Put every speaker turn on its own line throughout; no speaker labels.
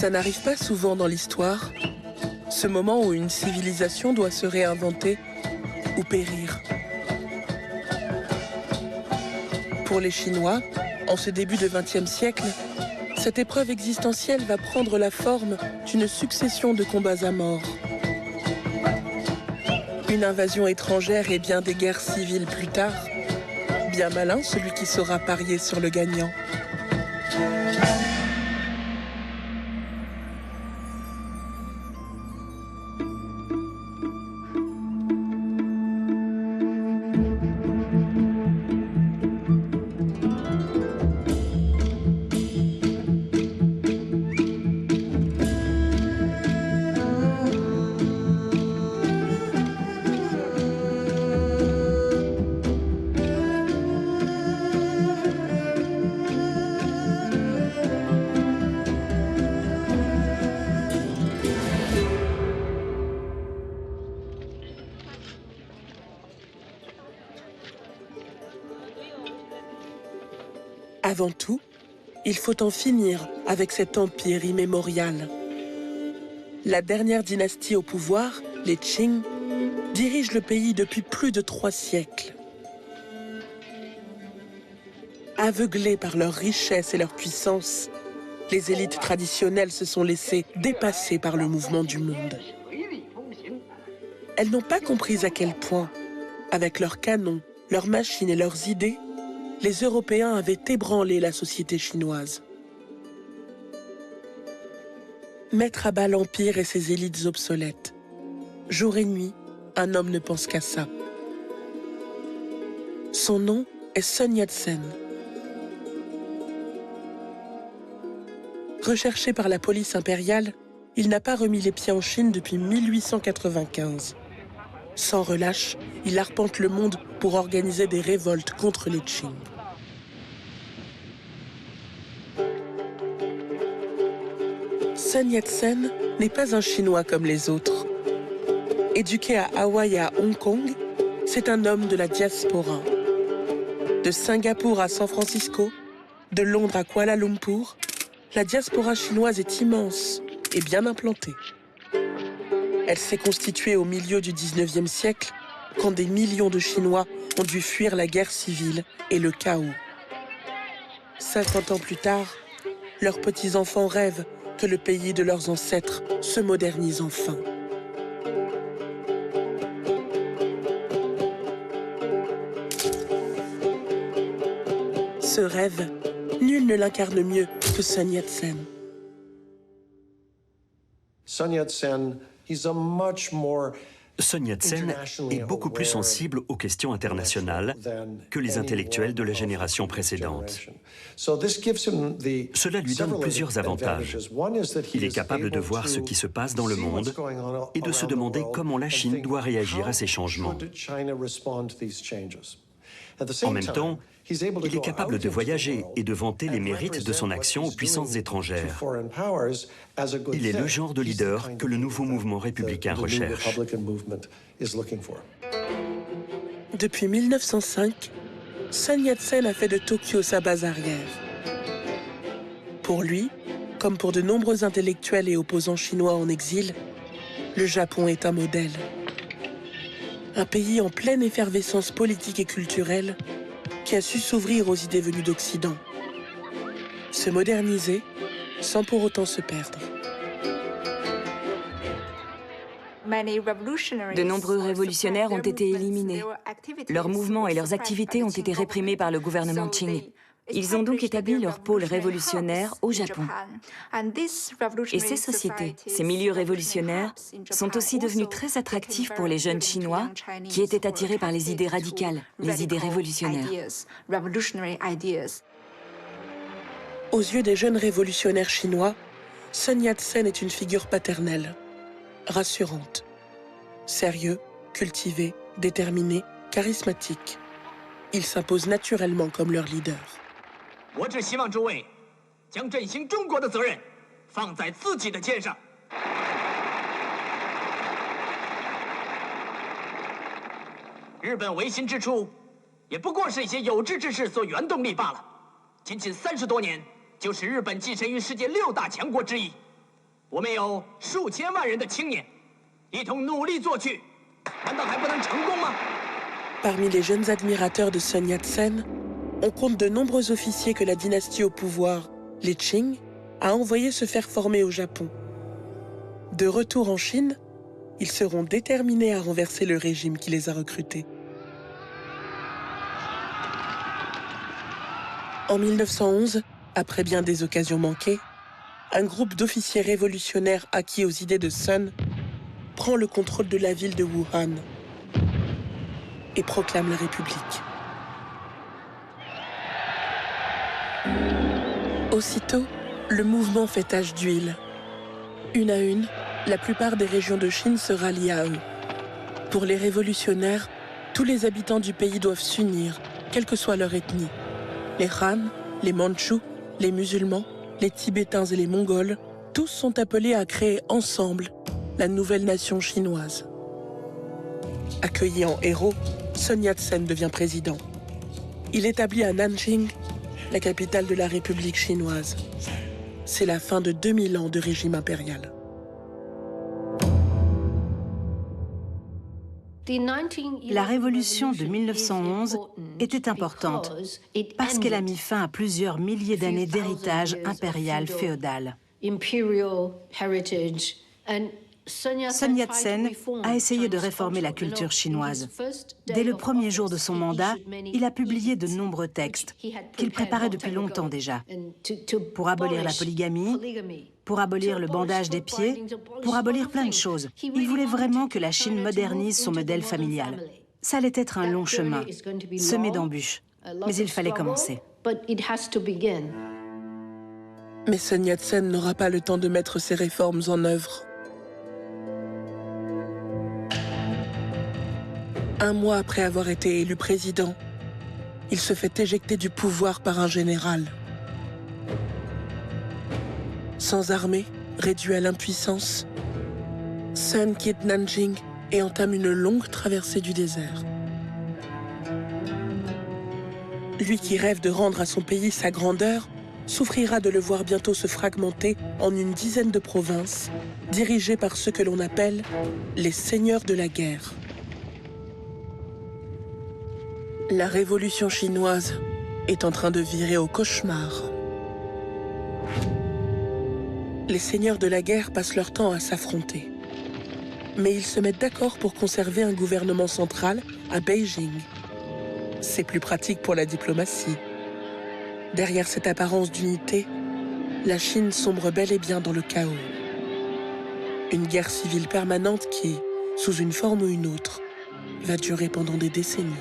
Ça n'arrive pas souvent dans l'histoire, ce moment où une civilisation doit se réinventer ou périr. Pour les Chinois, en ce début de XXe siècle, cette épreuve existentielle va prendre la forme d'une succession de combats à mort. Une invasion étrangère et bien des guerres civiles plus tard. Bien malin celui qui saura parier sur le gagnant. Avant tout, il faut en finir avec cet empire immémorial. La dernière dynastie au pouvoir, les Qing, dirige le pays depuis plus de 3 siècles. Aveuglées par leur richesse et leur puissance, les élites traditionnelles se sont laissées dépasser par le mouvement du monde. Elles n'ont pas compris à quel point, avec leurs canons, leurs machines et leurs idées, les Européens avaient ébranlé la société chinoise. Mettre à bas l'Empire et ses élites obsolètes. Jour et nuit, un homme ne pense qu'à ça. Son nom est Sun Yat-sen. Recherché par la police impériale, il n'a pas remis les pieds en Chine depuis 1895. Sans relâche, il arpente le monde pour organiser des révoltes contre les Qing. Sun Yat-sen n'est pas un Chinois comme les autres. Éduqué à Hawaï et à Hong Kong, c'est un homme de la diaspora. De Singapour à San Francisco, de Londres à Kuala Lumpur, la diaspora chinoise est immense et bien implantée. Elle s'est constituée au milieu du XIXe siècle, quand des millions de Chinois ont dû fuir la guerre civile et le chaos. 50 ans plus tard, leurs petits-enfants rêvent que le pays de leurs ancêtres se modernise enfin. Ce rêve, nul ne l'incarne mieux que Sun Yat-sen.
Sun Yat-sen, he's a much more
Sun Yat-sen est beaucoup plus sensible aux questions internationales que les intellectuels de la génération précédente. Cela lui donne plusieurs avantages. Il est capable de voir ce qui se passe dans le monde et de se demander comment la Chine doit réagir à ces changements. En même temps, il est capable de voyager et de vanter les mérites de son action aux puissances étrangères. Il est le genre de leader que le nouveau mouvement républicain recherche.
Depuis 1905, Sun Yat-sen a fait de Tokyo sa base arrière. Pour lui, comme pour de nombreux intellectuels et opposants chinois en exil, le Japon est un modèle. Un pays en pleine effervescence politique et culturelle qui a su s'ouvrir aux idées venues d'Occident, se moderniser sans pour autant se perdre.
De nombreux révolutionnaires ont été éliminés. Leurs mouvements et leurs activités ont été réprimés par le gouvernement Qing. Ils ont donc établi leur pôle révolutionnaire au Japon. Et ces sociétés, ces milieux révolutionnaires, sont aussi devenus très attractifs pour les jeunes Chinois qui étaient attirés par les idées radicales, les idées révolutionnaires.
Aux yeux des jeunes révolutionnaires chinois, Sun Yat-sen est une figure paternelle, rassurante. Sérieux, cultivé, déterminé, charismatique. Il s'impose naturellement comme leur leader.
我只希望诸位将振兴中国的责任放在自己的肩上。日本维新之初，也不过是一些有志之士所原动力罢了。仅仅30多年，就使日本跻身于世界6大强国之一。我们有数千万人的青年，一同努力做去，难道还不能成功吗？
Parmi les jeunes admirateurs de Sun Yat-sen, on compte de nombreux officiers que la dynastie au pouvoir, les Qing, a envoyés se faire former au Japon. De retour en Chine, ils seront déterminés à renverser le régime qui les a recrutés. En 1911, après bien des occasions manquées, un groupe d'officiers révolutionnaires acquis aux idées de Sun prend le contrôle de la ville de Wuhan et proclame la République. Aussitôt, le mouvement fait tache d'huile. Une à une, la plupart des régions de Chine se rallient à eux. Pour les révolutionnaires, tous les habitants du pays doivent s'unir, quelle que soit leur ethnie. Les Han, les Mandchous, les musulmans, les Tibétains et les Mongols, tous sont appelés à créer ensemble la nouvelle nation chinoise. Accueilli en héros, Sun Yat-sen devient président. Il établit à Nanjing la capitale de la République chinoise. C'est la fin de 2000 ans de régime impérial.
La révolution de 1911 était importante parce qu'elle a mis fin à plusieurs milliers d'années d'héritage impérial féodal. Sun Yat-sen a essayé de réformer la culture chinoise. Dès le premier jour de son mandat, il a publié de nombreux textes qu'il préparait depuis longtemps déjà, pour abolir la polygamie, pour abolir le bandage des pieds, pour abolir plein de choses. Il voulait vraiment que la Chine modernise son modèle familial. Ça allait être un long chemin, semé d'embûches, mais il fallait commencer.
Mais Sun Yat-sen n'aura pas le temps de mettre ses réformes en œuvre. Un mois après avoir été élu président, il se fait éjecter du pouvoir par un général. Sans armée, réduit à l'impuissance, Sun quitte Nanjing et entame une longue traversée du désert. Lui qui rêve de rendre à son pays sa grandeur, souffrira de le voir bientôt se fragmenter en une dizaine de provinces, dirigées par ceux que l'on appelle les seigneurs de la guerre. La révolution chinoise est en train de virer au cauchemar. Les seigneurs de la guerre passent leur temps à s'affronter. Mais ils se mettent d'accord pour conserver un gouvernement central à Beijing. C'est plus pratique pour la diplomatie. Derrière cette apparence d'unité, la Chine sombre bel et bien dans le chaos. Une guerre civile permanente qui, sous une forme ou une autre, va durer pendant des décennies.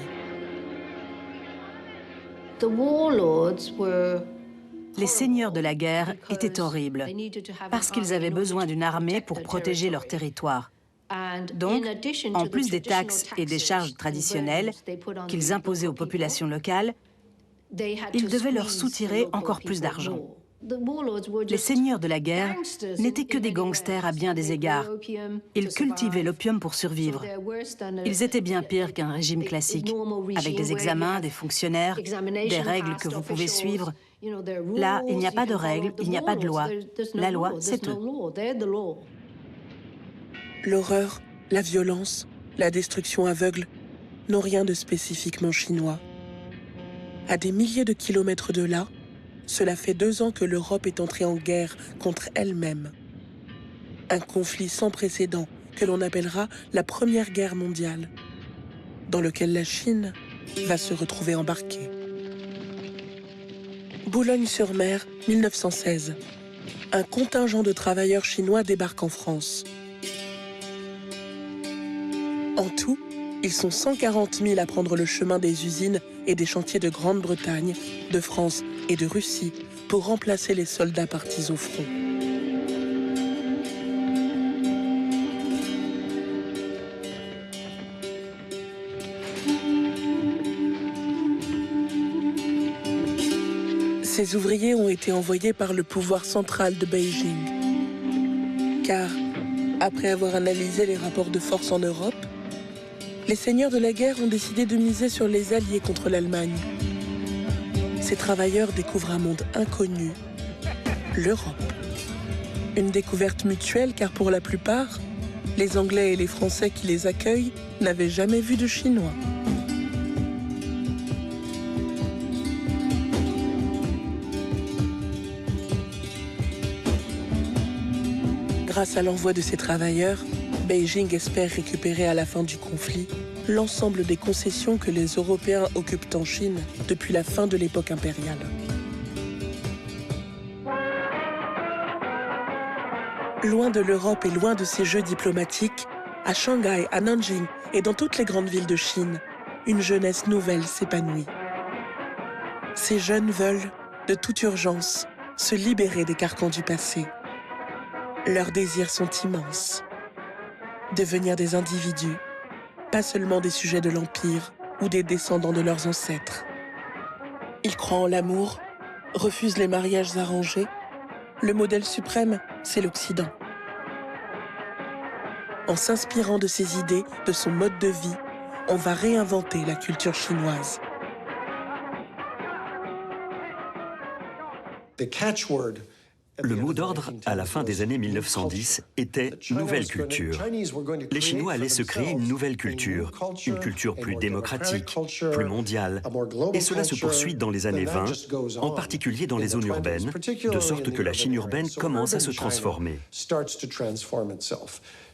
Les seigneurs de la guerre étaient horribles parce qu'ils avaient besoin d'une armée pour protéger leur territoire. Donc, en plus des taxes et des charges traditionnelles qu'ils imposaient aux populations locales, ils devaient leur soutirer encore plus d'argent. Les seigneurs de la guerre n'étaient que des gangsters à bien des égards. Ils cultivaient l'opium pour survivre. Ils étaient bien pires qu'un régime classique, avec des examens, des fonctionnaires, des règles que vous pouvez suivre. Là, il n'y a pas de règles, il n'y a pas de loi. La loi, c'est eux.
L'horreur, la violence, la destruction aveugle n'ont rien de spécifiquement chinois. À des milliers de kilomètres de là, cela fait 2 ans que l'Europe est entrée en guerre contre elle-même. Un conflit sans précédent que l'on appellera la Première Guerre mondiale, dans lequel la Chine va se retrouver embarquée. Boulogne-sur-Mer, 1916. Un contingent de travailleurs chinois débarque en France. En tout, ils sont 140 000 à prendre le chemin des usines et des chantiers de Grande-Bretagne, de France et de Russie pour remplacer les soldats partis au front. Ces ouvriers ont été envoyés par le pouvoir central de Beijing. Car, après avoir analysé les rapports de force en Europe, les seigneurs de la guerre ont décidé de miser sur les Alliés contre l'Allemagne. Ces travailleurs découvrent un monde inconnu, l'Europe. Une découverte mutuelle car pour la plupart, les Anglais et les Français qui les accueillent n'avaient jamais vu de Chinois. Grâce à l'envoi de ces travailleurs, Beijing espère récupérer à la fin du conflit l'ensemble des concessions que les Européens occupent en Chine depuis la fin de l'époque impériale. Loin de l'Europe et loin de ses jeux diplomatiques, à Shanghai, à Nanjing et dans toutes les grandes villes de Chine, une jeunesse nouvelle s'épanouit. Ces jeunes veulent, de toute urgence, se libérer des carcans du passé. Leurs désirs sont immenses. Devenir des individus, pas seulement des sujets de l'Empire ou des descendants de leurs ancêtres. Ils croient en l'amour, refusent les mariages arrangés. Le modèle suprême, c'est l'Occident. En s'inspirant de ses idées, de son mode de vie, on va réinventer la culture chinoise.
Le mot d'ordre, à la fin des années 1910, était « nouvelle culture ». Les Chinois allaient se créer une nouvelle culture, une culture plus démocratique, plus mondiale. Et cela se poursuit dans les années 20, en particulier dans les zones urbaines, de sorte que la Chine urbaine commence à se transformer.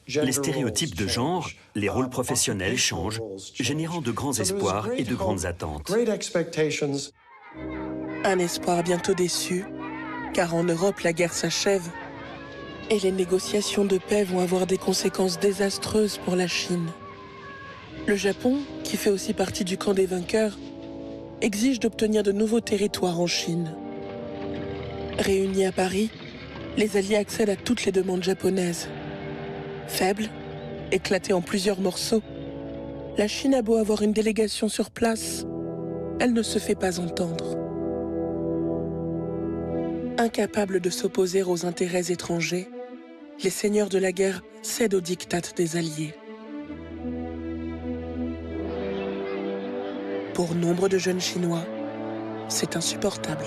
Les stéréotypes de genre, les rôles professionnels changent, générant de grands espoirs et de grandes attentes.
Un espoir bientôt déçu, car en Europe, la guerre s'achève et les négociations de paix vont avoir des conséquences désastreuses pour la Chine. Le Japon, qui fait aussi partie du camp des vainqueurs, exige d'obtenir de nouveaux territoires en Chine. Réunis à Paris, les Alliés accèdent à toutes les demandes japonaises. Faible, éclatée en plusieurs morceaux, la Chine a beau avoir une délégation sur place, elle ne se fait pas entendre. Incapables de s'opposer aux intérêts étrangers, les seigneurs de la guerre cèdent aux diktats des Alliés. Pour nombre de jeunes Chinois, c'est insupportable.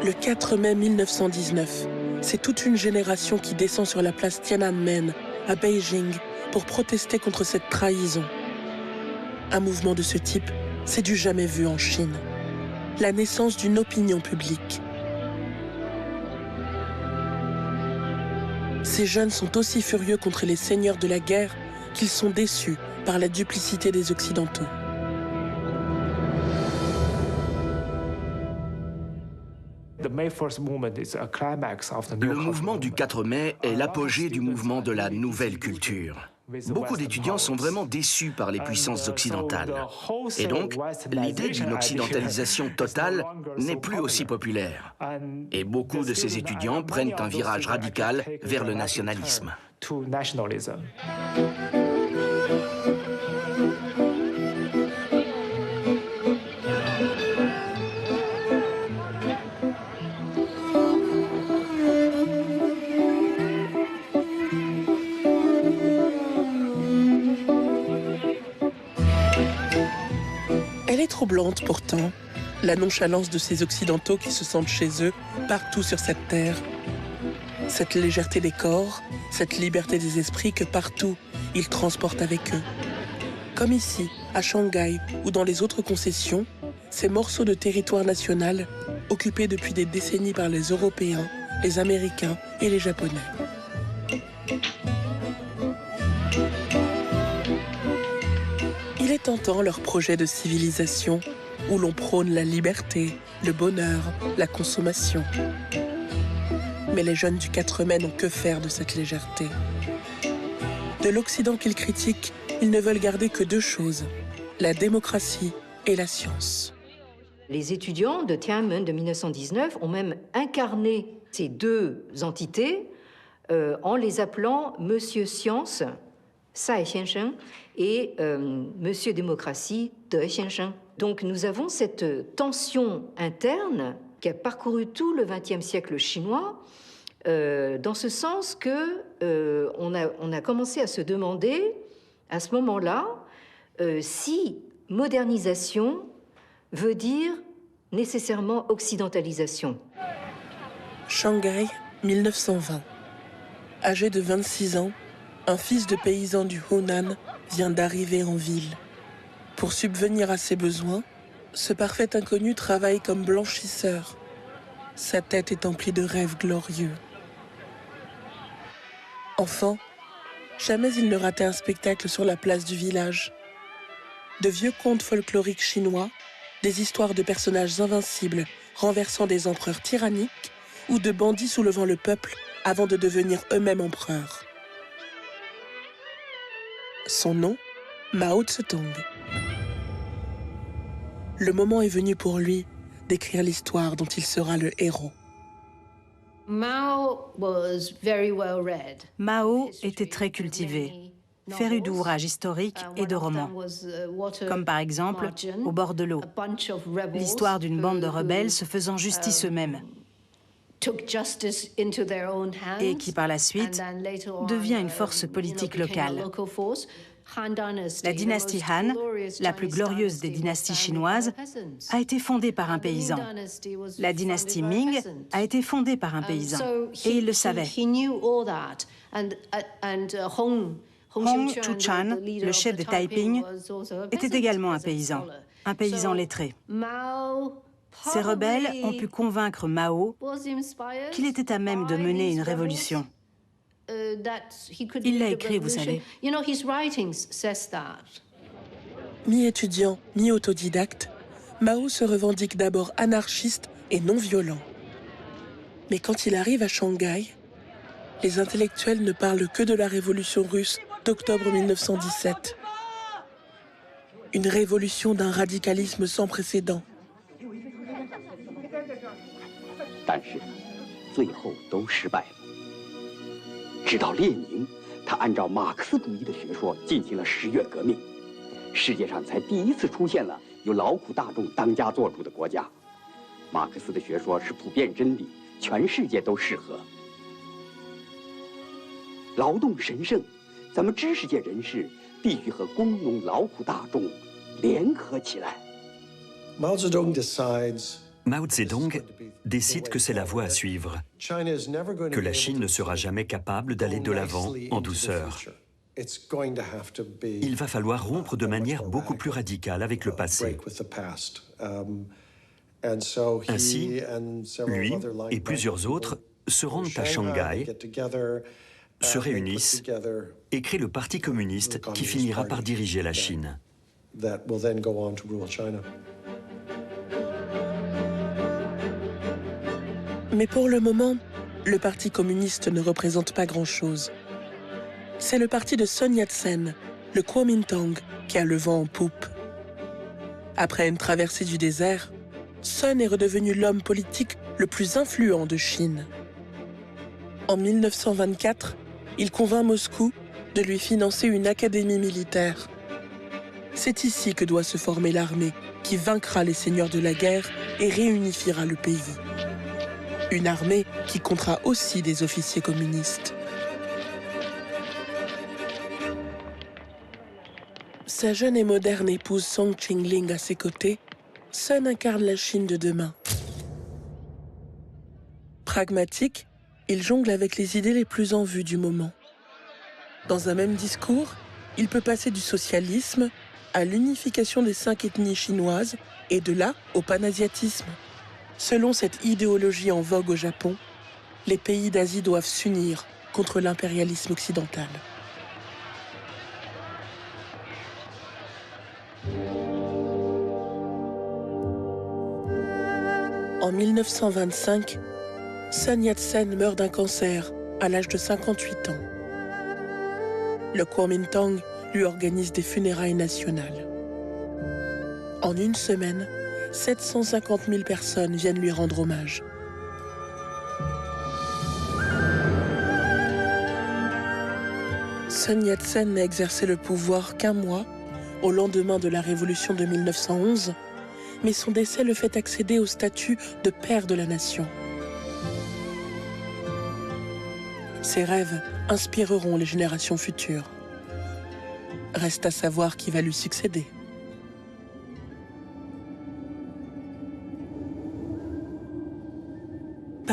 Le 4 mai 1919, c'est toute une génération qui descend sur la place Tiananmen, à Beijing, pour protester contre cette trahison. Un mouvement de ce type, c'est du jamais vu en Chine. La naissance d'une opinion publique. Ces jeunes sont aussi furieux contre les seigneurs de la guerre qu'ils sont déçus par la duplicité des Occidentaux.
Le mouvement du 4 mai est l'apogée du mouvement de la nouvelle culture. Beaucoup d'étudiants sont vraiment déçus par les puissances occidentales. Et donc, l'idée d'une occidentalisation totale n'est plus aussi populaire. Et beaucoup de ces étudiants prennent un virage radical vers le nationalisme.
Elle est troublante pourtant, la nonchalance de ces Occidentaux qui se sentent chez eux partout sur cette terre. Cette légèreté des corps, cette liberté des esprits que partout ils transportent avec eux. Comme ici, à Shanghai ou dans les autres concessions, ces morceaux de territoire national occupés depuis des décennies par les Européens, les Américains et les Japonais. Il est tentant leur projet de civilisation où l'on prône la liberté, le bonheur, la consommation. Mais les jeunes du 4 mai n'ont que faire de cette légèreté. De l'Occident qu'ils critiquent, ils ne veulent garder que deux choses, la démocratie et la science.
Les étudiants de Tiananmen de 1919 ont même incarné ces deux entités en les appelant Monsieur Science, Sai Xiansheng, et Monsieur Démocratie, De Xiansheng. Donc nous avons cette tension interne qui a parcouru tout le XXe siècle chinois, dans ce sens que on a commencé à se demander, à ce moment-là, si modernisation veut dire nécessairement occidentalisation.
Shanghai, 1920. Âgé de 26 ans, un fils de paysan du Hunan vient d'arriver en ville. Pour subvenir à ses besoins, ce parfait inconnu travaille comme blanchisseur. Sa tête est emplie de rêves glorieux. Enfant, jamais il ne ratait un spectacle sur la place du village. De vieux contes folkloriques chinois, des histoires de personnages invincibles renversant des empereurs tyranniques ou de bandits soulevant le peuple avant de devenir eux-mêmes empereurs. Son nom, Mao Tse-tung. Le moment est venu pour lui d'écrire l'histoire dont il sera le héros.
Mao était très cultivé, féru d'ouvrages historiques et de romans, comme par exemple Au bord de l'eau, l'histoire d'une bande de rebelles se faisant justice eux-mêmes, et qui par la suite devient une force politique locale. La dynastie Han, la plus glorieuse des dynasties chinoises, a été fondée par un paysan. La dynastie Ming a été fondée par un paysan, et il le savait. Hong Xiuquan, le chef de Taiping, était également un paysan lettré. Ces rebelles ont pu convaincre Mao qu'il était à même de mener une révolution. Il l'a écrit, vous savez.
Mi-étudiant, mi-autodidacte, Mao se revendique d'abord anarchiste et non violent. Mais quand il arrive à Shanghai, les intellectuels ne parlent que de la révolution russe d'octobre 1917. Une révolution d'un radicalisme sans précédent.
但是最后都失败了。直到列宁，他按照马克思主义的学说进行了10月革命，世界上才第一次出现了由劳苦大众当家作主的国家。马克思的学说是普遍真理，全世界都适合。劳动神圣，咱们知识界人士必须和工农劳苦大众联合起来。
Mao Zedong decides
Mao Zedong décide que c'est la voie à suivre, que la Chine ne sera jamais capable d'aller de l'avant en douceur. Il va falloir rompre de manière beaucoup plus radicale avec le passé. Ainsi, lui et plusieurs autres se rendent à Shanghai, se réunissent et créent le Parti communiste qui finira par diriger la Chine.
Mais pour le moment, le Parti communiste ne représente pas grand-chose. C'est le parti de Sun Yat-sen, le Kuomintang, qui a le vent en poupe. Après une traversée du désert, Sun est redevenu l'homme politique le plus influent de Chine. En 1924, il convainc Moscou de lui financer une académie militaire. C'est ici que doit se former l'armée qui vaincra les seigneurs de la guerre et réunifiera le pays. Une armée qui comptera aussi des officiers communistes. Sa jeune et moderne épouse Song Qingling à ses côtés, Sun incarne la Chine de demain. Pragmatique, il jongle avec les idées les plus en vue du moment. Dans un même discours, il peut passer du socialisme à l'unification des 5 ethnies chinoises et de là au panasiatisme. Selon cette idéologie en vogue au Japon, les pays d'Asie doivent s'unir contre l'impérialisme occidental. En 1925, Sun Yat-sen meurt d'un cancer à l'âge de 58 ans. Le Kuomintang lui organise des funérailles nationales. En une semaine, 750 000 personnes viennent lui rendre hommage. Sun Yat-sen n'a exercé le pouvoir qu'un mois, au lendemain de la révolution de 1911, mais son décès le fait accéder au statut de père de la nation. Ses rêves inspireront les générations futures. Reste à savoir qui va lui succéder.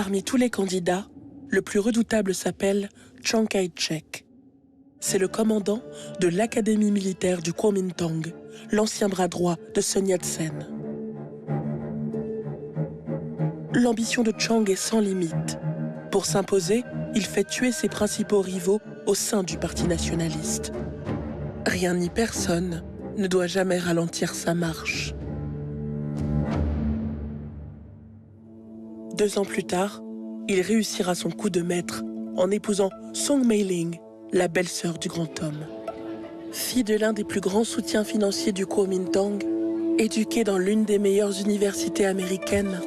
Parmi tous les candidats, le plus redoutable s'appelle Chiang Kai-shek. C'est le commandant de l'Académie militaire du Kuomintang, l'ancien bras droit de Sun Yat-sen. L'ambition de Chiang est sans limite. Pour s'imposer, il fait tuer ses principaux rivaux au sein du parti nationaliste. Rien ni personne ne doit jamais ralentir sa marche. 2 ans plus tard, il réussira son coup de maître en épousant Song Mei-ling, la belle-sœur du grand homme. Fille de l'un des plus grands soutiens financiers du Kuomintang, éduquée dans l'une des meilleures universités américaines,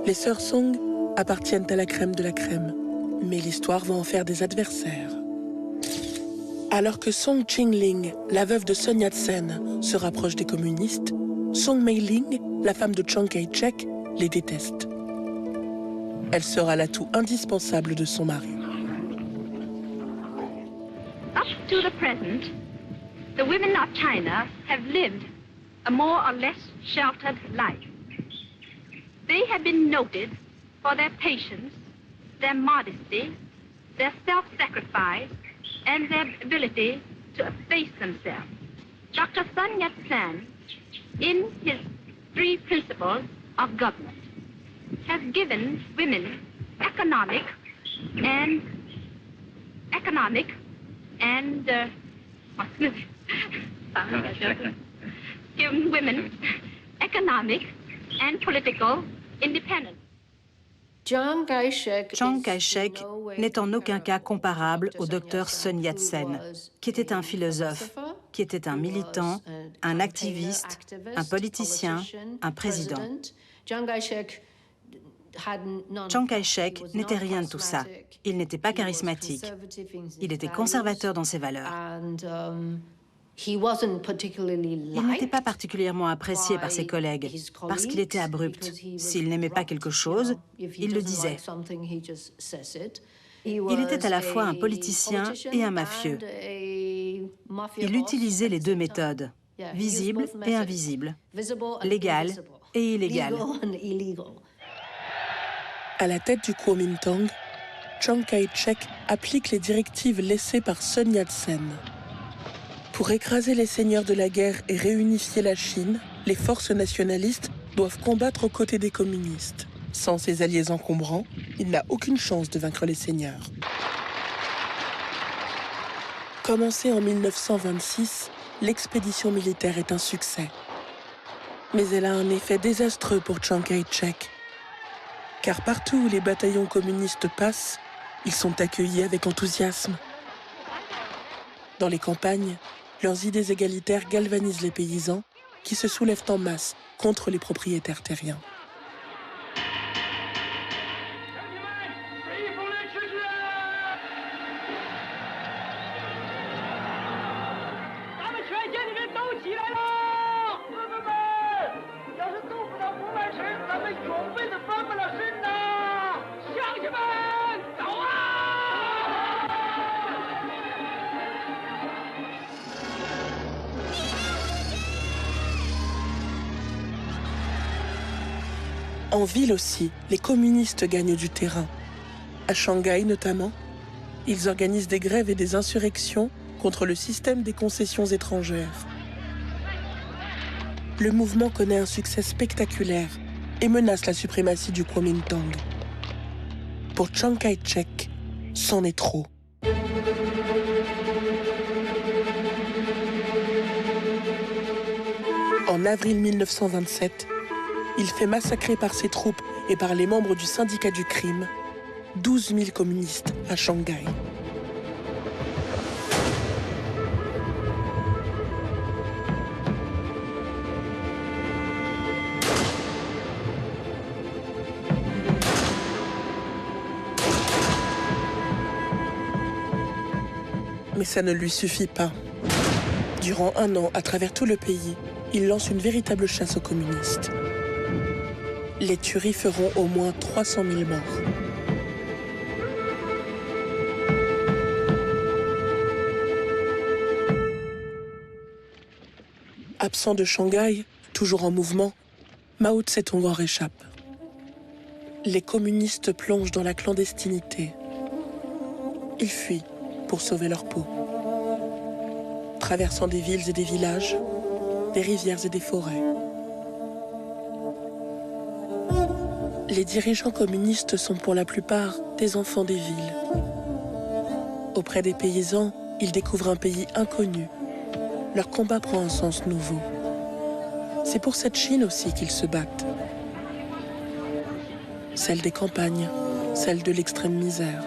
les sœurs Song appartiennent à la crème de la crème. Mais l'histoire va en faire des adversaires. Alors que Song Ching-ling, la veuve de Sun Yat-sen, se rapproche des communistes, Song Mei-ling, la femme de Chiang Kai-shek, les déteste. Elle sera l'atout indispensable de son mari.
Up to the present, the women of China have lived a more or less sheltered life. They have been noted for their patience, their modesty, their self-sacrifice, and their ability to efface themselves. Dr. Sun Yat-sen, in his 3 principles of government, has given women economic and given women economic and political independence.
Chiang Kai-shek n'est en aucun cas comparable au docteur Sun Yat-sen, qui était un philosophe, qui était un militant, un activiste, un politicien, un président. Chiang Kai-shek n'était rien de tout ça. Il n'était pas charismatique. Il était conservateur dans ses valeurs. Il n'était pas particulièrement apprécié par ses collègues, parce qu'il était abrupt. S'il n'aimait pas quelque chose, il le disait. Il était à la fois un politicien et un mafieux. Il utilisait les 2 méthodes, visible et invisible, légal et illégal.
À la tête du Kuomintang, Chiang Kai-shek applique les directives laissées par Sun Yat-sen. Pour écraser les seigneurs de la guerre et réunifier la Chine, les forces nationalistes doivent combattre aux côtés des communistes. Sans ses alliés encombrants, il n'a aucune chance de vaincre les seigneurs. Commencée en 1926, l'expédition militaire est un succès. Mais elle a un effet désastreux pour Chiang Kai-shek. Car partout où les bataillons communistes passent, ils sont accueillis avec enthousiasme. Dans les campagnes, leurs idées égalitaires galvanisent les paysans qui se soulèvent en masse contre les propriétaires terriens. En ville aussi, les communistes gagnent du terrain. À Shanghai notamment, ils organisent des grèves et des insurrections contre le système des concessions étrangères. Le mouvement connaît un succès spectaculaire et menace la suprématie du Kuomintang. Pour Chiang Kai-shek, c'en est trop. En avril 1927, il fait massacrer par ses troupes et par les membres du syndicat du crime 12 000 communistes à Shanghai. Mais ça ne lui suffit pas. Durant 1 an, à travers tout le pays, il lance une véritable chasse aux communistes. Les tueries feront au moins 300 000 morts. Absent de Shanghai, toujours en mouvement, Mao Tse-tung en réchappe. Les communistes plongent dans la clandestinité. Ils fuient pour sauver leur peau, traversant des villes et des villages, des rivières et des forêts. Les dirigeants communistes sont pour la plupart des enfants des villes. Auprès des paysans, ils découvrent un pays inconnu. Leur combat prend un sens nouveau. C'est pour cette Chine aussi qu'ils se battent. Celle des campagnes, celle de l'extrême misère.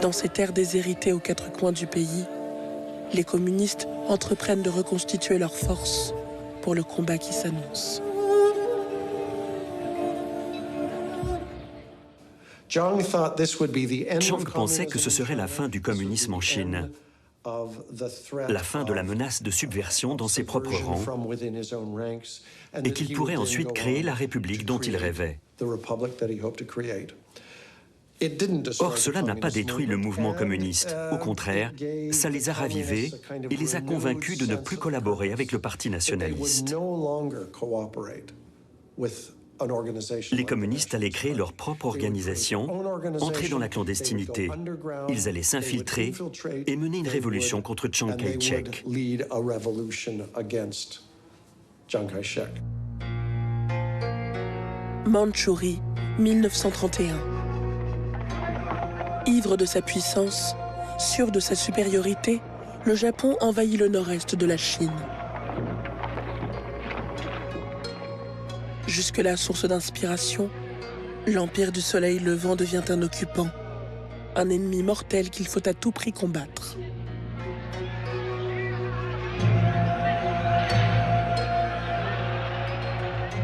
Dans ces terres déshéritées aux quatre coins du pays, les communistes entreprennent de reconstituer leurs forces pour le combat qui s'annonce.
Chiang pensait que ce serait la fin du communisme en Chine, la fin de la menace de subversion dans ses propres rangs, et qu'il pourrait ensuite créer la République dont il rêvait. Or, cela n'a pas détruit le mouvement communiste. Au contraire, ça les a ravivés et les a convaincus de ne plus collaborer avec le Parti nationaliste. Les communistes allaient créer leur propre organisation, entrer dans la clandestinité. Ils allaient s'infiltrer et mener une révolution contre Chiang Kai-shek.
Mandchourie, 1931. Ivre de sa puissance, sûr de sa supériorité, le Japon envahit le nord-est de la Chine. Jusque-là source d'inspiration, l'Empire du Soleil levant devient un occupant, un ennemi mortel qu'il faut à tout prix combattre.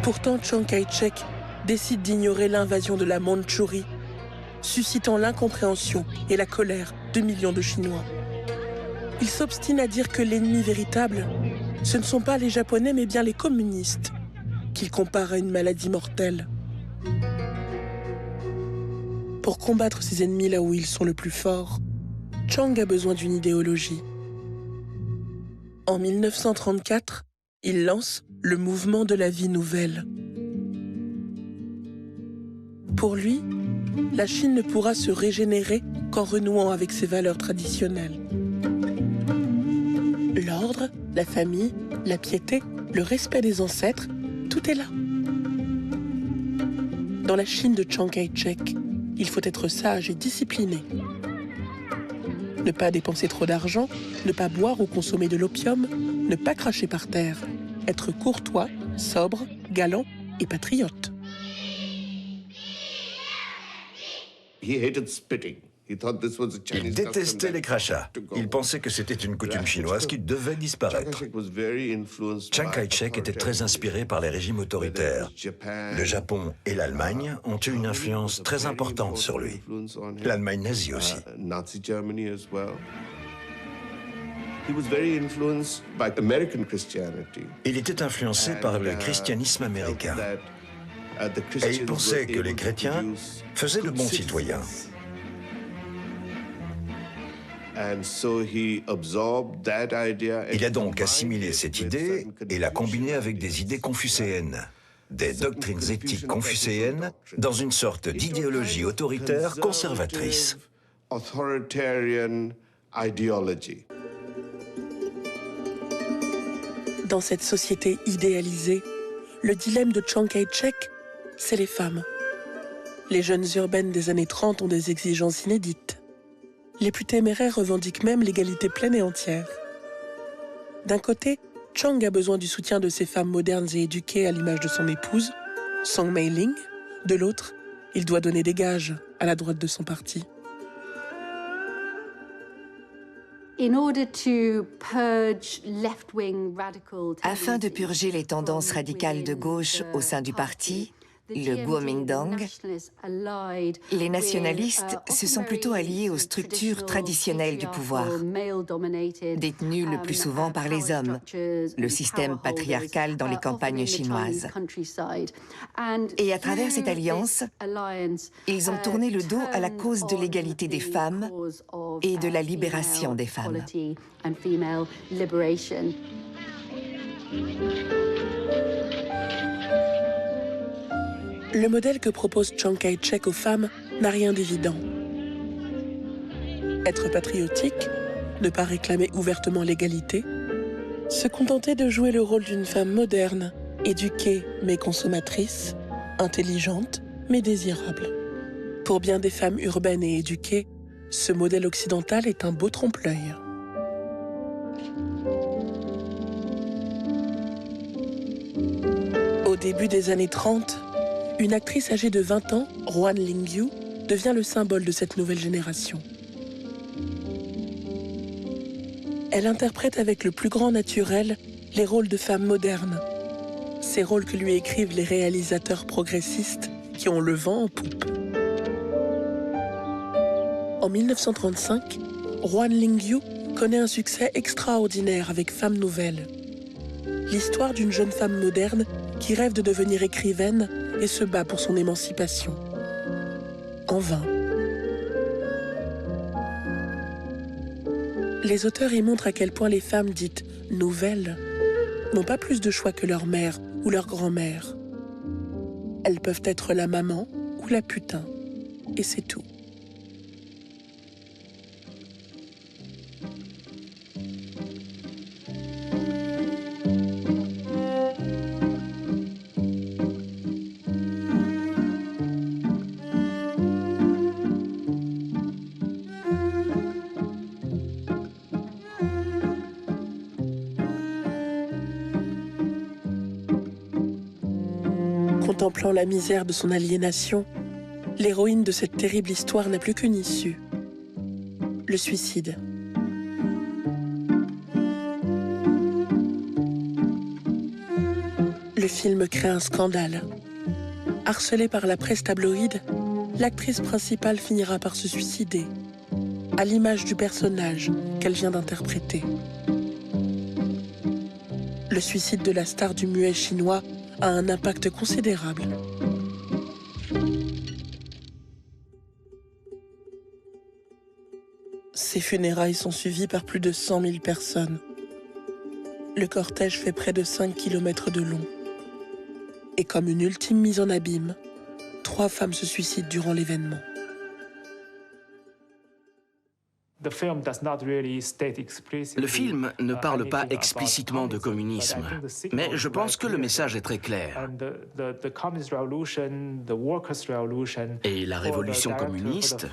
Pourtant, Chiang Kai-shek décide d'ignorer l'invasion de la Mandchourie, suscitant l'incompréhension et la colère de millions de Chinois. Il s'obstine à dire que l'ennemi véritable, ce ne sont pas les Japonais mais bien les communistes, qu'il compare à une maladie mortelle. Pour combattre ses ennemis là où ils sont le plus forts, Chiang a besoin d'une idéologie. En 1934, il lance le mouvement de la vie nouvelle. Pour lui, la Chine ne pourra se régénérer qu'en renouant avec ses valeurs traditionnelles. L'ordre, la famille, la piété, le respect des ancêtres, tout est là. Dans la Chine de Chiang Kai-shek, il faut être sage et discipliné. Ne pas dépenser trop d'argent, ne pas boire ou consommer de l'opium, ne pas cracher par terre, être courtois, sobre, galant et patriote.
Il détestait les crachats. Il pensait que c'était une coutume chinoise qui devait disparaître. Chiang Kai-shek était très inspiré par les régimes autoritaires. Le Japon et l'Allemagne ont eu une influence très importante sur lui. L'Allemagne nazie aussi. Il était influencé par le christianisme américain. Et il pensait que les chrétiens faisaient de bons citoyens. Il a donc assimilé cette idée et l'a combinée avec des idées confucéennes, des doctrines éthiques confucéennes, dans une sorte d'idéologie autoritaire conservatrice.
Dans cette société idéalisée, le dilemme de Chiang Kai-shek, c'est les femmes. Les jeunes urbaines des années 30 ont des exigences inédites. Les plus téméraires revendiquent même l'égalité pleine et entière. D'un côté, Chiang a besoin du soutien de ces femmes modernes et éduquées à l'image de son épouse, Song Mei-ling. De l'autre, il doit donner des gages à la droite de son parti.
Afin de purger les tendances radicales de gauche au sein du parti, le Kuomintang, les nationalistes se sont plutôt alliés aux structures traditionnelles du pouvoir, détenues le plus souvent par les hommes, le système patriarcal dans les campagnes chinoises. Et à travers cette alliance, ils ont tourné le dos à la cause de l'égalité des femmes et de la libération des femmes.
Le modèle que propose Chiang Kai-shek aux femmes n'a rien d'évident. Être patriotique, ne pas réclamer ouvertement l'égalité, se contenter de jouer le rôle d'une femme moderne, éduquée mais consommatrice, intelligente mais désirable. Pour bien des femmes urbaines et éduquées, ce modèle occidental est un beau trompe-l'œil. Au début des années 30, une actrice âgée de 20 ans, Rwan Lingyu, devient le symbole de cette nouvelle génération. Elle interprète avec le plus grand naturel les rôles de femmes modernes, ces rôles que lui écrivent les réalisateurs progressistes qui ont le vent en poupe. En 1935, Rwan Lingyu connaît un succès extraordinaire avec Femme Nouvelle. L'histoire d'une jeune femme moderne qui rêve de devenir écrivaine et se bat pour son émancipation. En vain. Les auteurs y montrent à quel point les femmes dites « nouvelles » n'ont pas plus de choix que leur mère ou leur grand-mère. Elles peuvent être la maman ou la putain, et c'est tout. Contemplant la misère de son aliénation, l'héroïne de cette terrible histoire n'a plus qu'une issue, le suicide. Le film crée un scandale. Harcelée par la presse tabloïde, l'actrice principale finira par se suicider, à l'image du personnage qu'elle vient d'interpréter. Le suicide de la star du muet chinois a un impact considérable. Ces funérailles sont suivies par plus de 100 000 personnes. Le cortège fait près de 5 km de long. Et comme une ultime mise en abîme, 3 femmes se suicident durant l'événement.
Le film ne parle pas explicitement de communisme, mais je pense que le message est très clair. Et la révolution communiste,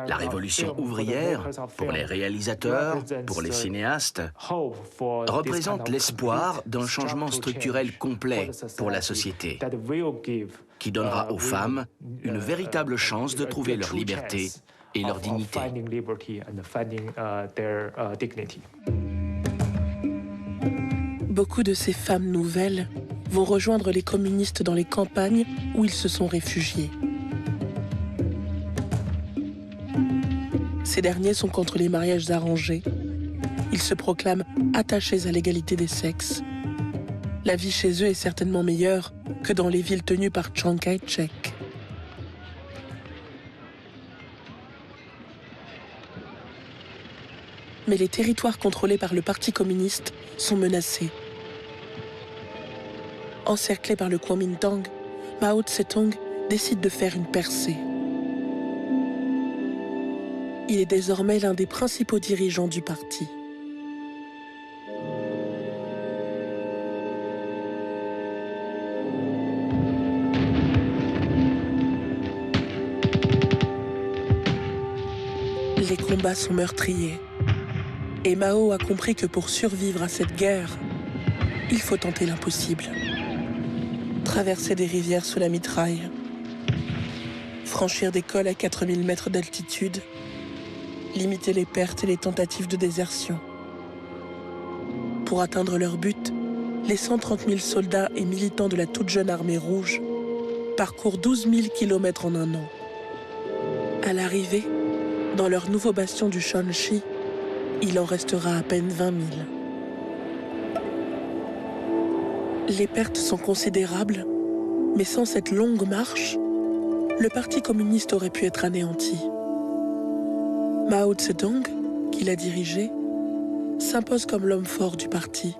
la révolution ouvrière, pour les réalisateurs, pour les cinéastes, représente l'espoir d'un changement structurel complet pour la société, qui donnera aux femmes une véritable chance de trouver leur liberté et leur dignité.
Beaucoup de ces femmes nouvelles vont rejoindre les communistes dans les campagnes où ils se sont réfugiés. Ces derniers sont contre les mariages arrangés. Ils se proclament attachés à l'égalité des sexes. La vie chez eux est certainement meilleure que dans les villes tenues par Chiang Kai-shek. Mais les territoires contrôlés par le Parti communiste sont menacés. Encerclé par le Kuomintang, Mao Tse-tung décide de faire une percée. Il est désormais l'un des principaux dirigeants du parti. Les combats sont meurtriers. Et Mao a compris que pour survivre à cette guerre, il faut tenter l'impossible. Traverser des rivières sous la mitraille, franchir des cols à 4000 mètres d'altitude, limiter les pertes et les tentatives de désertion. Pour atteindre leur but, les 130 000 soldats et militants de la toute jeune armée rouge parcourent 12 000 kilomètres en un an. À l'arrivée, dans leur nouveau bastion du Shanxi, il en restera à peine 20 000. Les pertes sont considérables, mais sans cette longue marche, le Parti communiste aurait pu être anéanti. Mao Tse-tung, qui l'a dirigé, s'impose comme l'homme fort du parti.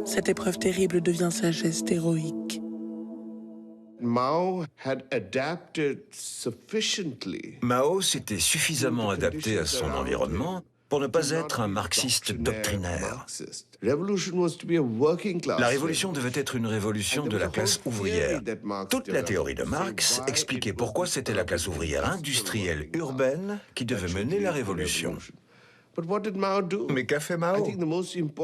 Cette épreuve terrible devient sa geste héroïque.
Mao s'était suffisamment adapté à son environnement pour ne pas être un marxiste doctrinaire. La révolution devait être une révolution de la classe ouvrière. Toute la théorie de Marx expliquait pourquoi c'était la classe ouvrière industrielle urbaine qui devait mener la révolution. Mais qu'a fait Mao?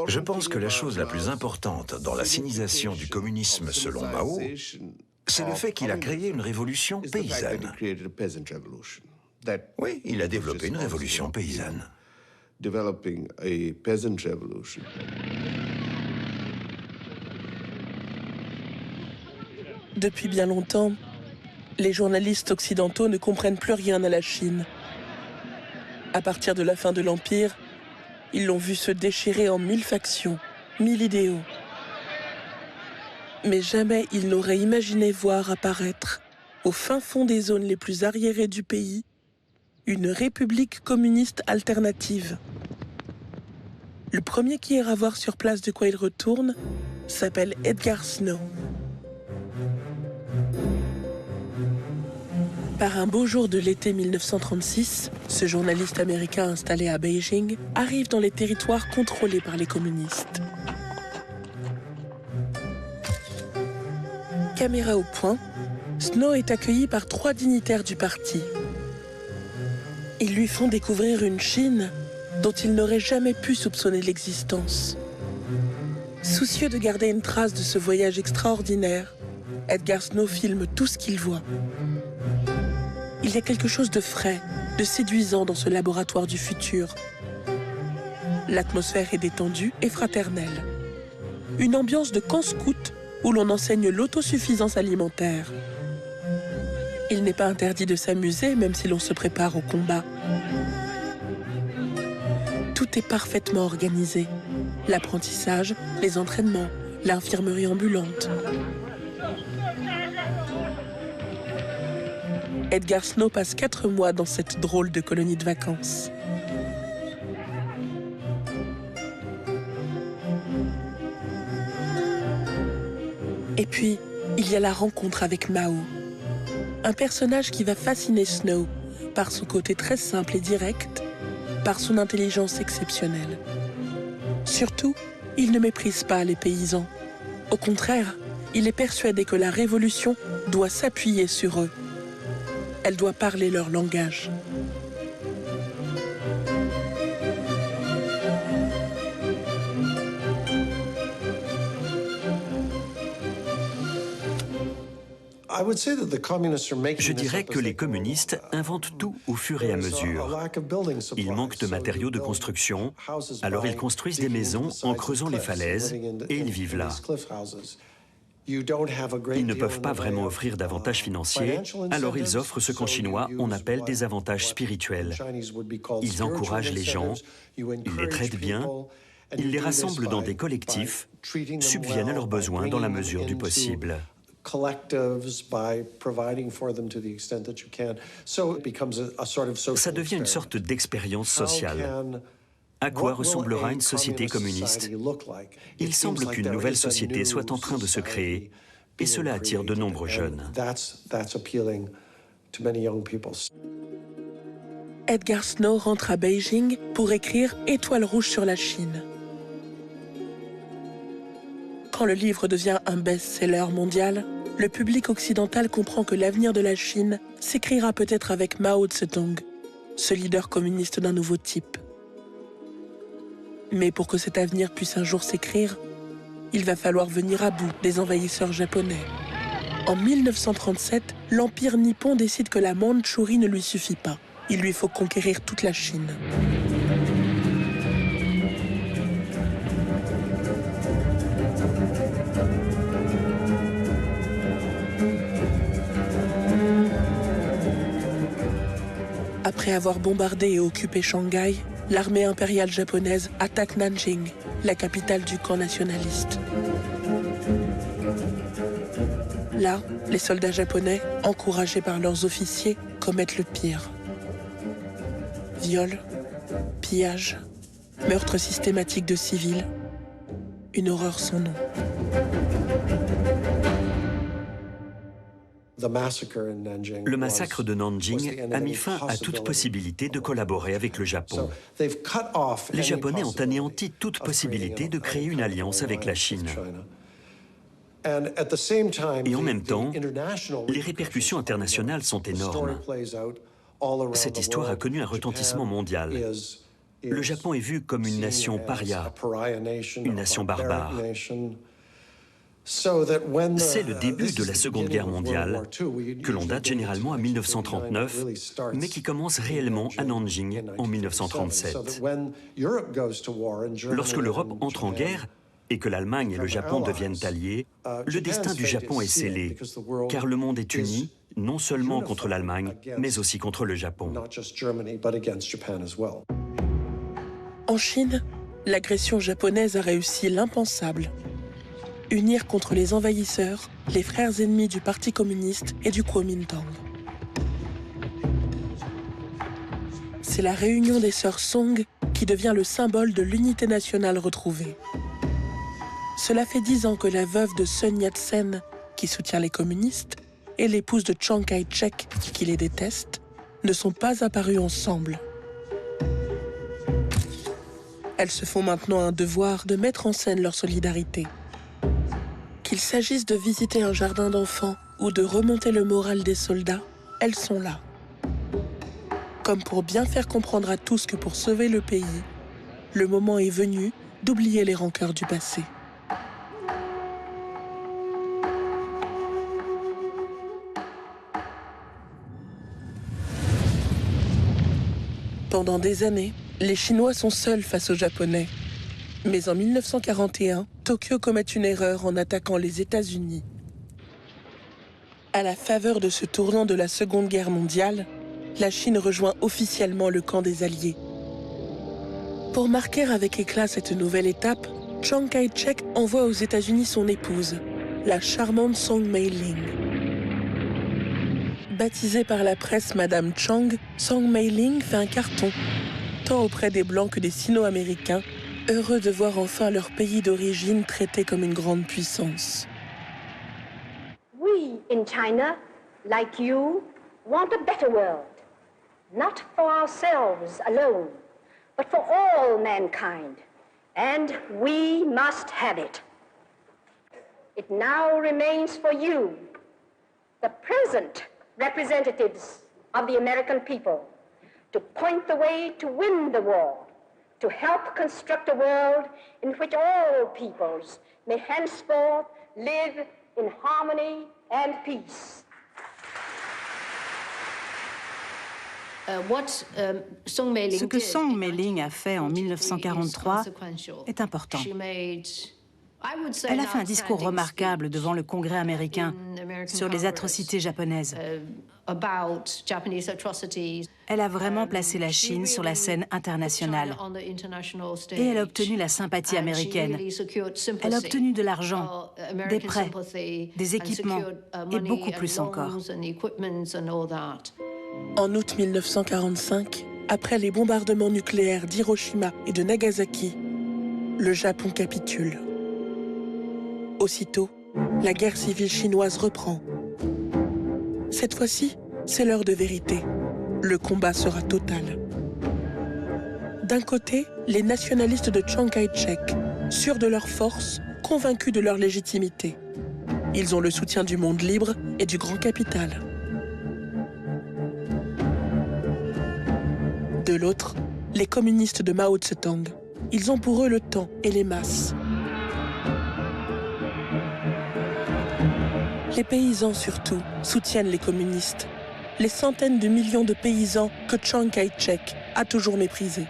Je pense que la chose la plus importante dans la sinisation du communisme selon Mao, c'est le fait qu'il a créé une révolution paysanne. Oui, il a développé une révolution paysanne.
Depuis bien longtemps, les journalistes occidentaux ne comprennent plus rien à la Chine. À partir de la fin de l'Empire, ils l'ont vu se déchirer en 1000 factions, 1000 idéaux. Mais jamais ils n'auraient imaginé voir apparaître, au fin fond des zones les plus arriérées du pays, une république communiste alternative. Le premier qui ira voir sur place de quoi il retourne s'appelle Edgar Snow. Par un beau jour de l'été 1936, ce journaliste américain installé à Beijing arrive dans les territoires contrôlés par les communistes. Caméra au point, Snow est accueilli par 3 dignitaires du parti. Ils lui font découvrir une Chine dont il n'aurait jamais pu soupçonner l'existence. Soucieux de garder une trace de ce voyage extraordinaire, Edgar Snow filme tout ce qu'il voit. Il y a quelque chose de frais, de séduisant dans ce laboratoire du futur. L'atmosphère est détendue et fraternelle. Une ambiance de camp scout où l'on enseigne l'autosuffisance alimentaire. Il n'est pas interdit de s'amuser même si l'on se prépare au combat. Tout est parfaitement organisé. L'apprentissage, les entraînements, l'infirmerie ambulante. Edgar Snow passe 4 mois dans cette drôle de colonie de vacances. Et puis, il y a la rencontre avec Mao. Un personnage qui va fasciner Snow par son côté très simple et direct, par son intelligence exceptionnelle. Surtout, il ne méprise pas les paysans. Au contraire, il est persuadé que la révolution doit s'appuyer sur eux. Elle doit parler leur langage.
Je dirais que les communistes inventent tout au fur et à mesure. Ils manquent de matériaux de construction, alors ils construisent des maisons en creusant les falaises et ils vivent là. Ils ne peuvent pas vraiment offrir d'avantages financiers, alors ils offrent ce qu'en chinois on appelle des avantages spirituels. Ils encouragent les gens, ils les traitent bien, ils les rassemblent dans des collectifs, subviennent à leurs besoins dans la mesure du possible. Ça devient une sorte d'expérience sociale. À quoi ressemblera une société communiste? Il semble qu'une nouvelle société soit en train de se créer, et cela attire de nombreux jeunes.
Edgar Snow rentre à Beijing pour écrire Étoile rouge sur la Chine. Quand le livre devient un best-seller mondial, le public occidental comprend que l'avenir de la Chine s'écrira peut-être avec Mao Tse-tung, ce leader communiste d'un nouveau type. Mais pour que cet avenir puisse un jour s'écrire, il va falloir venir à bout des envahisseurs japonais. En 1937, l'Empire nippon décide que la Mandchourie ne lui suffit pas. Il lui faut conquérir toute la Chine. Après avoir bombardé et occupé Shanghai, l'armée impériale japonaise attaque Nanjing, la capitale du camp nationaliste. Là, les soldats japonais, encouragés par leurs officiers, commettent le pire. Viols, pillages, meurtres systématiques de civils, une horreur sans nom.
Le massacre de Nanjing a mis fin à toute possibilité de collaborer avec le Japon. Les Japonais ont anéanti toute possibilité de créer une alliance avec la Chine. Et en même temps, les répercussions internationales sont énormes. Cette histoire a connu un retentissement mondial. Le Japon est vu comme une nation paria, une nation barbare. C'est le début de la Seconde Guerre mondiale, que l'on date généralement à 1939, mais qui commence réellement à Nanjing en 1937. Lorsque l'Europe entre en guerre et que l'Allemagne et le Japon deviennent alliés, le destin du Japon est scellé, car le monde est uni, non seulement contre l'Allemagne, mais aussi contre le Japon.
En Chine, l'agression japonaise a réussi l'impensable. Unir contre les envahisseurs les frères ennemis du Parti communiste et du Kuomintang. C'est la réunion des sœurs Song qui devient le symbole de l'unité nationale retrouvée. Cela fait 10 ans que la veuve de Sun Yat-sen, qui soutient les communistes, et l'épouse de Chiang Kai-shek, qui les déteste, ne sont pas apparues ensemble. Elles se font maintenant un devoir de mettre en scène leur solidarité. Qu'il s'agisse de visiter un jardin d'enfants ou de remonter le moral des soldats, elles sont là. Comme pour bien faire comprendre à tous que pour sauver le pays, le moment est venu d'oublier les rancœurs du passé. Pendant des années, les Chinois sont seuls face aux Japonais. Mais en 1941, Tokyo commet une erreur en attaquant les États-Unis. À la faveur de ce tournant de la Seconde Guerre mondiale, la Chine rejoint officiellement le camp des Alliés. Pour marquer avec éclat cette nouvelle étape, Chiang Kai-shek envoie aux États-Unis son épouse, la charmante Song Mei-ling. Baptisée par la presse Madame Chang, Song Mei-ling fait un carton, tant auprès des Blancs que des Sino-Américains, heureux de voir enfin leur pays d'origine traité comme une grande puissance.
We in China, like you, want a better world, not for ourselves alone, but for all mankind, and we must have it. It now remains for you, the present representatives of the American people, to point the way to win the war, to help construct a world in which all peoples may henceforth live in harmony and peace.
Ce que Song Mei-ling a fait en 1943 est important. Elle a fait un discours remarquable devant le Congrès américain sur les atrocités japonaises. Elle a vraiment placé la Chine sur la scène internationale. Et elle a obtenu la sympathie américaine. Elle a obtenu de l'argent, des prêts, des équipements et beaucoup plus encore.
En août 1945, après les bombardements nucléaires d'Hiroshima et de Nagasaki, le Japon capitule. Aussitôt, la guerre civile chinoise reprend. Cette fois-ci, c'est l'heure de vérité. Le combat sera total. D'un côté, les nationalistes de Chiang Kai-shek, sûrs de leur force, convaincus de leur légitimité. Ils ont le soutien du monde libre et du grand capital. De l'autre, les communistes de Mao Tse-tung. Ils ont pour eux le temps et les masses. Les paysans surtout soutiennent les communistes. Les centaines de millions de paysans que Chiang Kai-shek a toujours méprisés.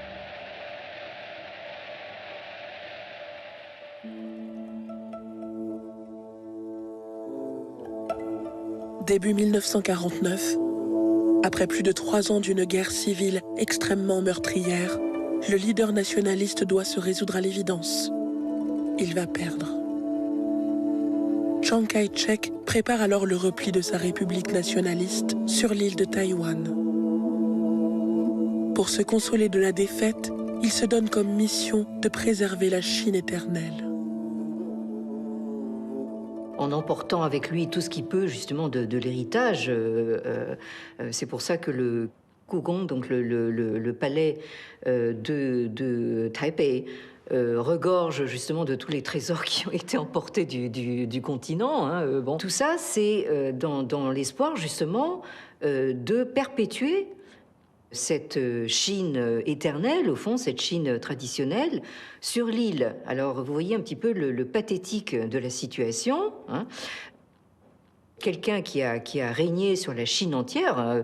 Début 1949, après plus de 3 ans d'une guerre civile extrêmement meurtrière, le leader nationaliste doit se résoudre à l'évidence. Il va perdre. Chiang Kai-shek prépare alors le repli de sa république nationaliste sur l'île de Taïwan. Pour se consoler de la défaite, il se donne comme mission de préserver la Chine éternelle.
en emportant avec lui tout ce qu'il peut justement de l'héritage. C'est pour ça que le Kugong, donc le palais de Taipei, regorge justement de tous les trésors qui ont été emportés du continent. Hein. Bon. Tout ça, c'est dans l'espoir justement de perpétuer cette Chine éternelle, au fond, cette Chine traditionnelle, sur l'île. Alors, vous voyez un petit peu le pathétique de la situation. Hein. Quelqu'un qui a régné sur la Chine entière,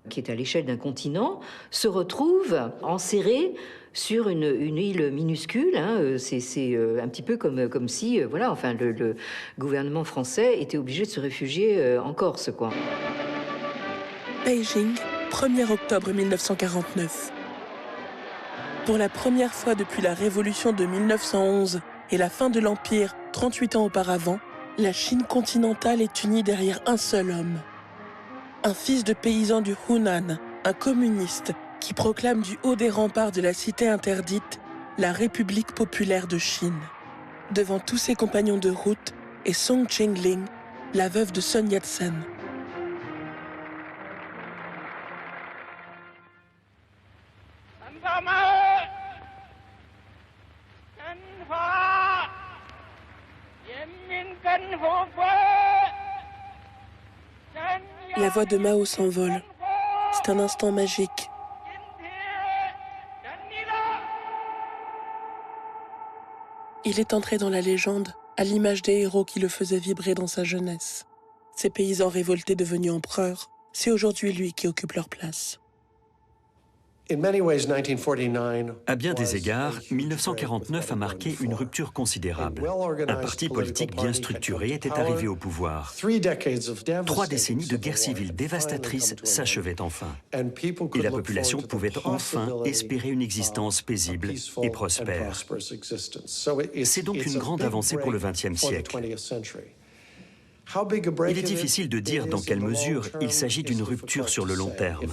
qui est à l'échelle d'un continent, se retrouve enserré sur une île minuscule. Hein. C'est un petit peu comme si, voilà, enfin, le gouvernement français était obligé de se réfugier en Corse, quoi.
Beijing, 1er octobre 1949. Pour la première fois depuis la révolution de 1911 et la fin de l'Empire 38 ans auparavant, la Chine continentale est unie derrière un seul homme. Un fils de paysan du Hunan, un communiste qui proclame du haut des remparts de la cité interdite la République populaire de Chine. Devant tous ses compagnons de route et Song Chengling, la veuve de Sun Yat-sen. La voix de Mao s'envole. C'est un instant magique. Il est entré dans la légende, à l'image des héros qui le faisaient vibrer dans sa jeunesse. Ces paysans révoltés devenus empereurs, c'est aujourd'hui lui qui occupe leur place.
À bien des égards, 1949 a marqué une rupture considérable. Un parti politique bien structuré était arrivé au pouvoir. 3 décennies de guerre civile dévastatrice s'achevaient enfin. Et la population pouvait enfin espérer une existence paisible et prospère. C'est donc une grande avancée pour le XXe siècle. Il est difficile de dire dans quelle mesure il s'agit d'une rupture sur le long terme.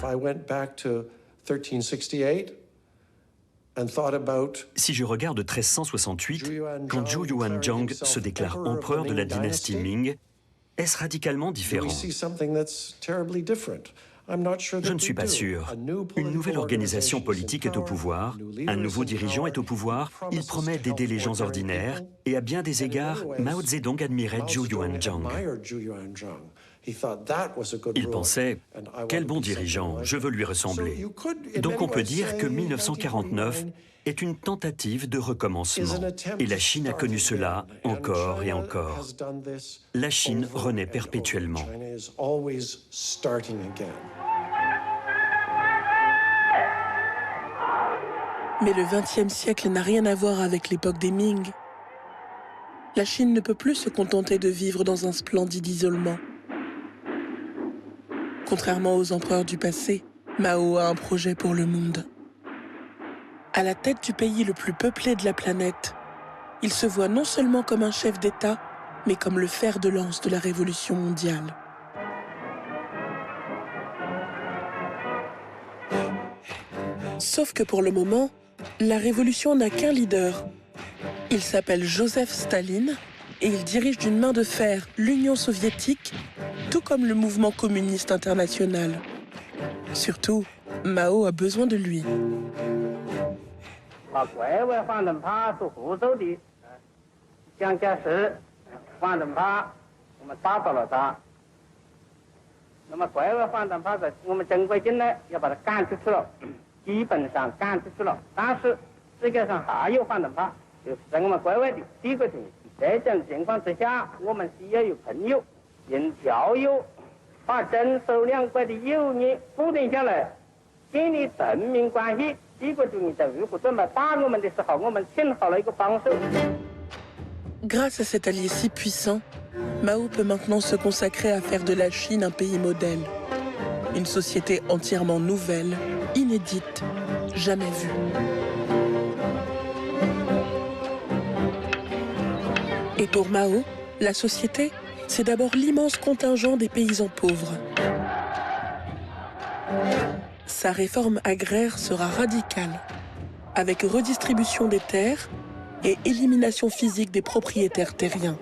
Si je regarde 1368, quand Zhu Yuanzhang se déclare empereur de la dynastie Ming, est-ce radicalement différent? Je ne suis pas sûr. Une nouvelle organisation politique est au pouvoir, un nouveau dirigeant est au pouvoir, il promet d'aider les gens ordinaires, et à bien des égards, Mao Zedong admirait Zhu Yuanzhang. Il pensait « Quel bon dirigeant, je veux lui ressembler ». Donc on peut dire que 1949 est une tentative de recommencement. Et la Chine a connu cela encore et encore. La Chine renaît perpétuellement.
Mais le XXe siècle n'a rien à voir avec l'époque des Ming. La Chine ne peut plus se contenter de vivre dans un splendide isolement. Contrairement aux empereurs du passé, Mao a un projet pour le monde. À la tête du pays le plus peuplé de la planète, il se voit non seulement comme un chef d'État, mais comme le fer de lance de la révolution mondiale. Sauf que pour le moment, la révolution n'a qu'un leader. Il s'appelle Joseph Staline et il dirige d'une main de fer l'Union soviétique, tout comme le mouvement communiste international. Surtout, Mao a besoin de lui. Grâce à cet allié si puissant, Mao peut maintenant se consacrer à faire de la Chine un pays modèle. Une société entièrement nouvelle, inédite, jamais vue. Et pour Mao, la société, c'est d'abord l'immense contingent des paysans pauvres. Sa réforme agraire sera radicale, avec redistribution des terres et élimination physique des propriétaires terriens.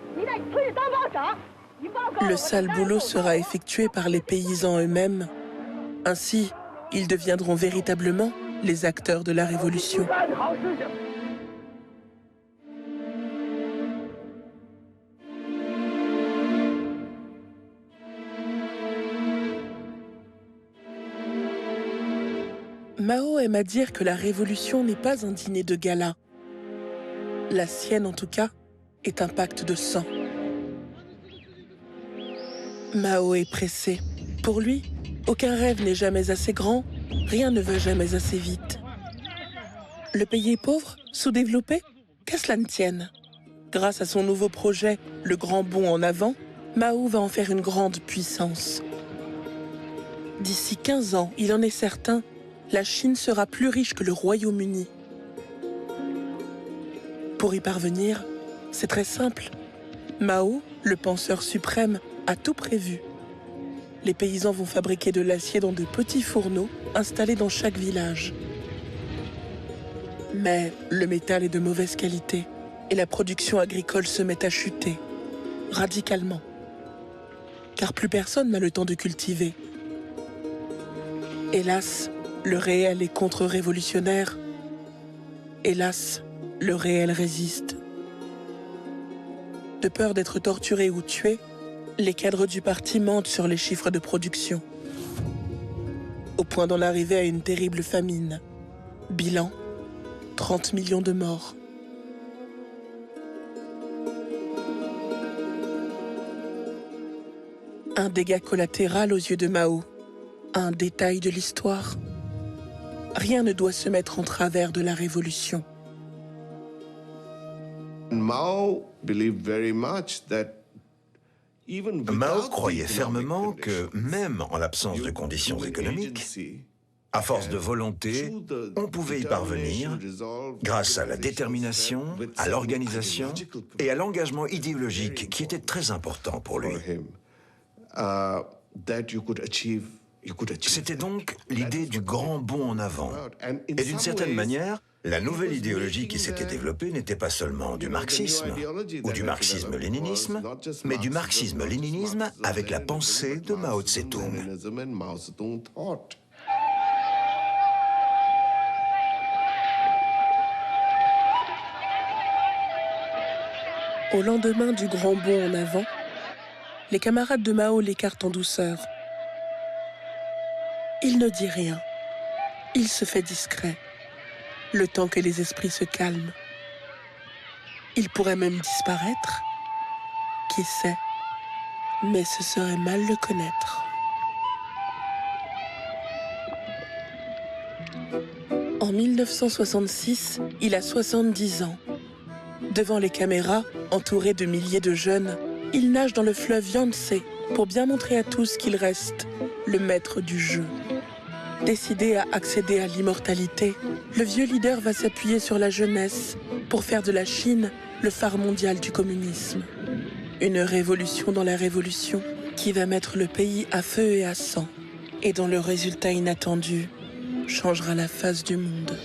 Le sale boulot sera effectué par les paysans eux-mêmes. Ainsi, ils deviendront véritablement les acteurs de la révolution. Mao aime à dire que la révolution n'est pas un dîner de gala. La sienne, en tout cas, est un pacte de sang. Mao est pressé. Pour lui, aucun rêve n'est jamais assez grand, rien ne va jamais assez vite. Le pays est pauvre, sous-développé, qu'à cela ne tienne. Grâce à son nouveau projet, le grand bond en avant, Mao va en faire une grande puissance. D'ici 15 ans, il en est certain, la Chine sera plus riche que le Royaume-Uni. Pour y parvenir, c'est très simple. Mao, le penseur suprême, a tout prévu. Les paysans vont fabriquer de l'acier dans de petits fourneaux installés dans chaque village. Mais le métal est de mauvaise qualité et la production agricole se met à chuter, radicalement. Car plus personne n'a le temps de cultiver. Hélas, le réel est contre-révolutionnaire. Hélas, le réel résiste. De peur d'être torturés ou tués, les cadres du parti mentent sur les chiffres de production, au point d'en arriver à une terrible famine. Bilan, 30 millions de morts. Un dégât collatéral aux yeux de Mao, un détail de l'histoire. Rien ne doit se mettre en travers de la révolution.
Mao croyait fermement que, même en l'absence de conditions économiques, à force de volonté, on pouvait y parvenir grâce à la détermination, à l'organisation et à l'engagement idéologique qui était très important pour lui. C'était donc l'idée du grand bond en avant. Et d'une certaine manière, la nouvelle idéologie qui s'était développée n'était pas seulement du marxisme ou du marxisme-léninisme, mais du marxisme-léninisme avec la pensée de Mao Tse-tung.
Au lendemain du grand bond en avant, les camarades de Mao l'écartent en douceur. Il ne dit rien. Il se fait discret, le temps que les esprits se calment. Il pourrait même disparaître. Qui sait? Mais ce serait mal le connaître. En 1966, il a 70 ans. Devant les caméras, entouré de milliers de jeunes, il nage dans le fleuve Yangtze pour bien montrer à tous qu'il reste le maître du jeu. Décidé à accéder à l'immortalité, le vieux leader va s'appuyer sur la jeunesse pour faire de la Chine le phare mondial du communisme. Une révolution dans la révolution qui va mettre le pays à feu et à sang et dont le résultat inattendu changera la face du monde.